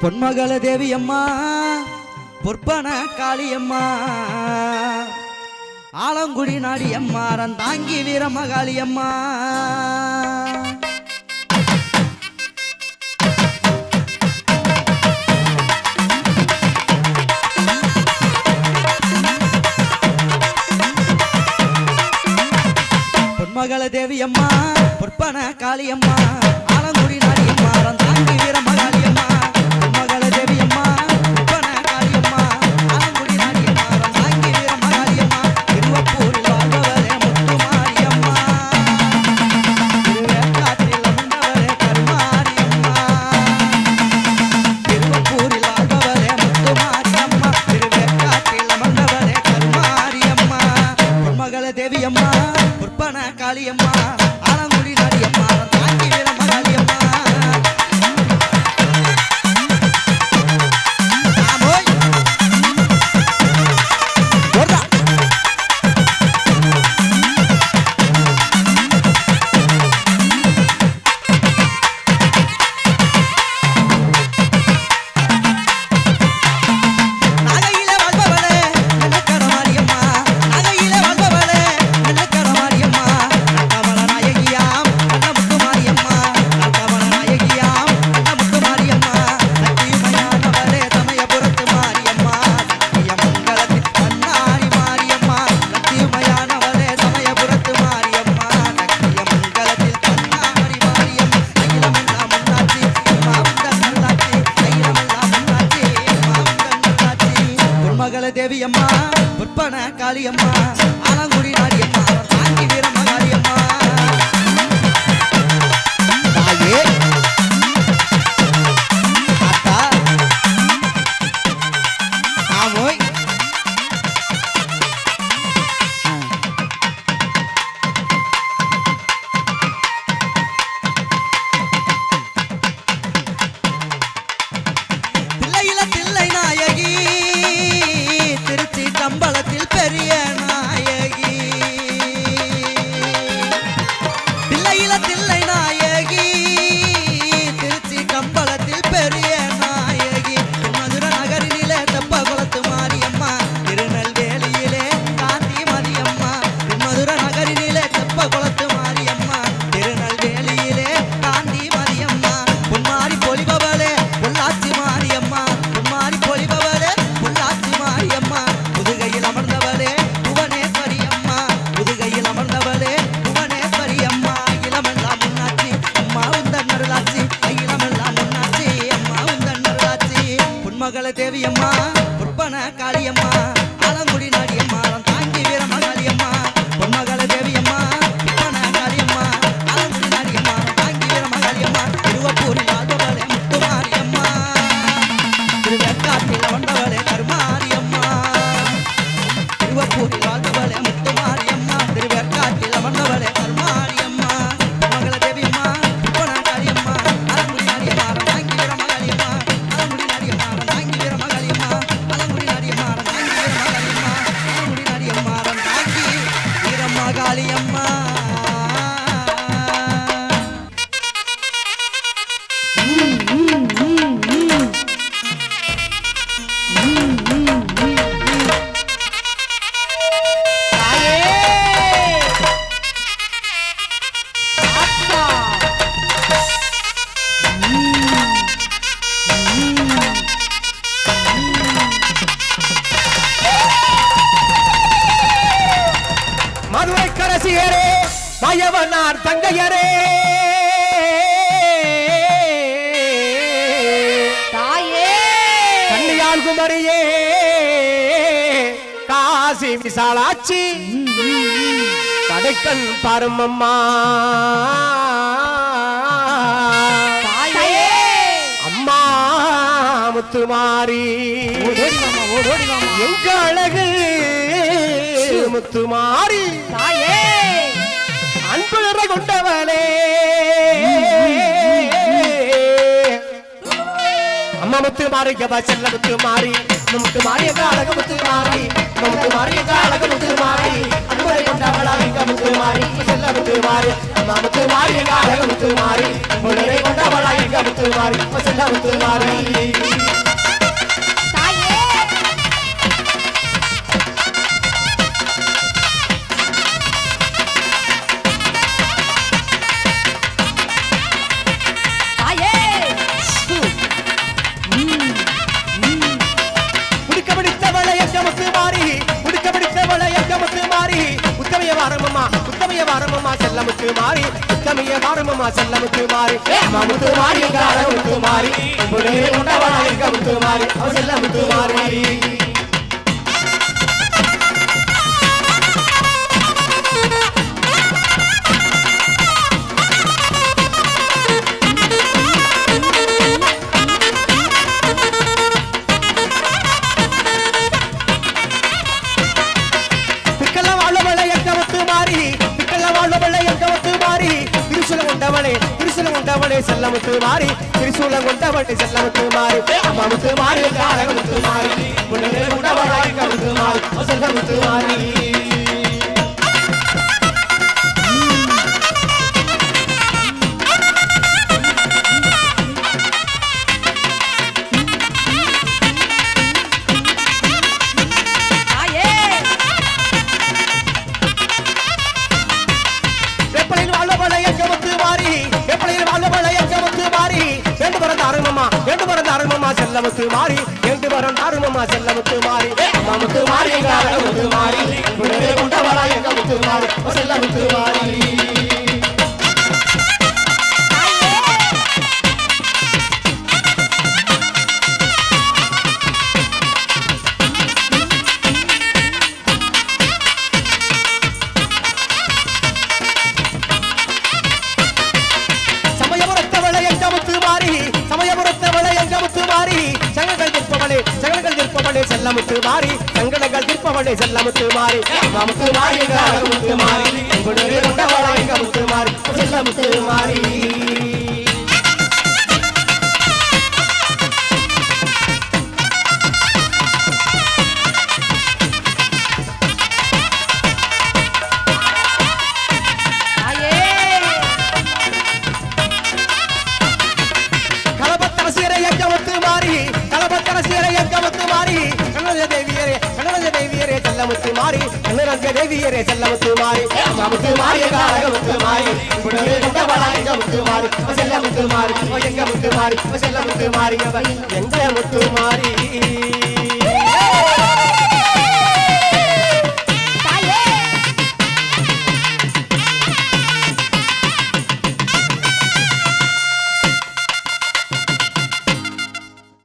பொன்மகள தேவியம்மா பொற்பன காளியம்மா ஆலங்குடி நாடியம்மா ரந்தாங்கி வீரமகாளியம்மா பொன்மகள தேவியம்மா பொற்பன காளியம்மா ஆலங்குடி நாடியம்மா ரந்தாங்கி வீரமகாளியம்மா தேவியம்மா பொற்பன காளியம்மா ஆலங்குடி நாடியம்மா தாங்கி வீரமகாளியம்மா தேவியம்மா பொற்பன காளியம்மா ஆலங்குடி நாடியம்மா தாங்கி வீரமகாளியம்மா தாயே அத்தா ஆமோய் தில்லையில தில்லை நாயகி கம்பளத்தில் பெரிய நாயகி தில்லையில தில்லை நாயகி திருச்சி கம்பளத்தில் பெரிய நாயகி மதுரை நகரிலே தெப்ப குளத்து மாரியம்மா திருநெல்வேலியிலே காந்தி மதியம்மா மதுரை நகரிலே தெப்ப குளத்து மாரியம்மா திருநெல்வேலியிலே காந்தி மதியம்மா பொன்மாரி பொலிபவளே பொள்ளாச்சி மாரியம்மா பொன்மாரி பொலிபவளே பொள்ளாச்சி மாரியம்மா புதுகையில் அமர்ந்தவளே புவனேஸ்வரியம்மா புதுகையில் அமர்ந்தவளே புவனேஸ்வரியம்மா இளமெல்லாம் முன்னாச்சி அம்மா உந்தன் அருளாச்சி இளமெல்லாம் முன்னாச்சி அம்மா உந்தன் அருளாச்சி பொன்மகள தேவியம்மா பொற்பன காளியம்மா ஆலங்குடி நாடியம்மா தாங்கி வீரமகாளியம்மா பொன்மகள தேவியம்மா பொற்பன காளியம்மா ஆலங்குடி நாடியம்மா தாங்கி வீரமகாளியம்மா திருவப்பூரில் வாழ்ந்தவளே முத்துமாரியம்மா திருவேற்காட்டில் வந்தவளே கருமாரியம்மா திருவப்பூரில் வாழ்ந்தவளே முத்துமாரியம்மா திருவேற்காட்டில் அமர்ந்தவளே கருமாரியம்மா மகள தேவியம்மா பொற்பன காளியம்மா ஆலங்குடி நாடியம்மா தாங்கி வீரமகாளியம்மா ஆலங்குடி நாடியம்மா தாங்கி வீரமகாளியம்மா ஆலங்குடி நாடியம்மா தாங்கி வீரமகாளியம்மா ஆலங்குடி நாடியம்மா தாங்கி வீரமகாளியம்மா மதுரை கரசியரே மயவனார் தங்கையரே தாயே கன்னியால் குமரியே காசி விசாலாட்சி கடைக்கண் பரமம்மா தாயே அம்மா முத்துமாரி எங்க அழகு முத்துமாரி தாயே அன்புரை கொண்டவளே அம்மா முத்துமாரி ஜபா செல்ல முத்துமாரி முத்துமாரி அழக முத்துமாரி முத்துமாரி அழக முத்துமாரி அன்புரை கொண்டவளா எங்க முத்துமாரி செல்ல முத்துமாரி அம்மா முத்துமாரி அழக முத்துமாரி முன்னரை கொண்டவளா எங்க முத்துமாரி செல்ல முத்துமாரி மாறி உத்தமைய வாரமம்மா உத்தமைய வாரமம்மா செல்ல முத்து மாறி உத்தமைய வாரமம்மா செல்ல முத்து மாறி அம்மா முத்து மாறி எங்க அழகு முத்து மாறி புனலே கொண்டவளா எங்க முத்து மாறி அவ செல்ல முத்து மாறி கொண்டவளே செல்லமுத்து மாறி திரிசூலம் கொண்டவளே செல்லமுத்து மாறி அம்மா முத்து மாறி காரக முத்து மாறி புனலே கொண்டவளா எங்க முத்து மாறி செல்லமுத்து மாறி செல்லமுத்து மாறி எண்டு வரம் தாருமம்மா செல்லமுத்து மாறி அம்மா முத்து மாறி எங்க அழகு முத்து மாறி புனலே கொண்டவளா எங்க முத்து மாறி செல்லமுத்து மாறி செல்லமுத்து மாறி சங்கடங்கள் தீர்ப்பவளே செல்லமுத்து மாறி அம்மா முத்து மாறி எங்க அழகு முத்து மாறி புனலே கொண்டவளா எங்க முத்து மாறி செல்லமுத்து மாறி செல்லமுத்து மாறி கண்ணரங்க தேவியரே செல்லமுத்து மாறி அம்மா முத்து மாறி எங்க அழகு முத்து மாறி புனலே கொண்டவளா எங்க முத்து மாறி செல்லமுத்து மாறி எங்க முத்து மாறி செல்லமுத்து மாறி எங்க முத்து மாறி